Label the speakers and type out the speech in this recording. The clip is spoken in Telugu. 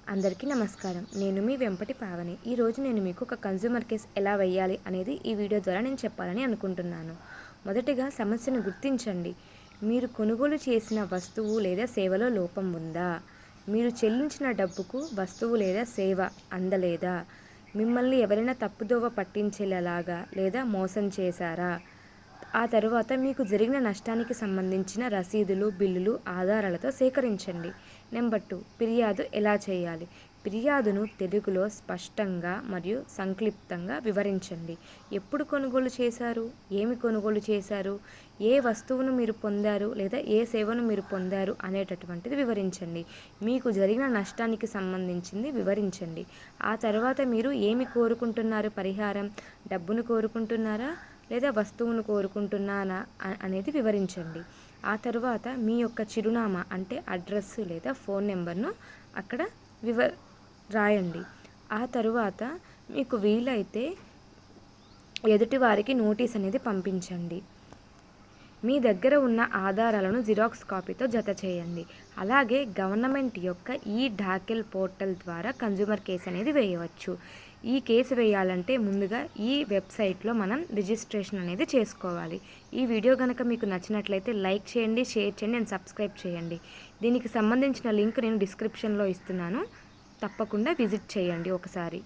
Speaker 1: అందరికీ నమస్కారం. నేను మీ వెంపటి పావని. ఈరోజు నేను మీకు ఒక కన్జ్యూమర్ కేస్ ఎలా వేయాలి అనేది ఈ వీడియో ద్వారా నేను చెప్పాలని అనుకుంటున్నాను. మొదటిగా సమస్యను గుర్తించండి. మీరు కొనుగోలు చేసిన వస్తువు లేదా సేవలో లోపం ఉందా? మీరు చెల్లించిన డబ్బుకు వస్తువు లేదా సేవ అందలేదా? మిమ్మల్ని ఎవరైనా తప్పుదోవ పట్టించేలాగా లేదా మోసం చేశారా? ఆ తరువాత మీకు జరిగిన నష్టానికి సంబంధించిన రసీదులు, బిల్లులు ఆధారాలతో సేకరించండి. నెంబర్ 2, ఫిర్యాదు ఎలా చేయాలి? ఫిర్యాదును తెలుగులో స్పష్టంగా మరియు సంక్షిప్తంగా వివరించండి. ఎప్పుడు కొనుగోలు చేశారు? ఏమి కొనుగోలు చేశారు? ఏ వస్తువును మీరు పొందారు లేదా ఏ సేవను మీరు పొందారు అనేటటువంటిది వివరించండి. మీకు జరిగిన నష్టానికి సంబంధించింది వివరించండి. ఆ తర్వాత మీరు ఏమి కోరుకుంటున్నారు? పరిహారం, డబ్బును కోరుకుంటున్నారా లేదా వస్తువును కోరుకుంటున్నానా అనేది వివరించండి. ఆ తర్వాత మీ యొక్క చిరునామా అంటే అడ్రస్ లేదా ఫోన్ నెంబర్ను అక్కడ రాయండి. ఆ తరువాత మీకు వీలైతే ఎదుటి వారికి నోటీస్ అనేది పంపించండి. మీ దగ్గర ఉన్న ఆధారాలను జిరాక్స్ కాపీతో జత చేయండి. అలాగే గవర్నమెంట్ యొక్క ఈ-డాకెల్ పోర్టల్ ద్వారా కన్జ్యూమర్ కేసు అనేది వేయవచ్చు. ఈ కేసు వేయాలంటే ముందుగా ఈ వెబ్సైట్లో మనం రిజిస్ట్రేషన్ అనేది చేసుకోవాలి. ఈ వీడియో కనుక మీకు నచ్చినట్లయితే లైక్ చేయండి, షేర్ చేయండి అండ్ సబ్స్క్రైబ్ చేయండి. దీనికి సంబంధించిన లింక్ నేను డిస్క్రిప్షన్లో ఇస్తున్నాను. తప్పకుండా విజిట్ చేయండి ఒకసారి.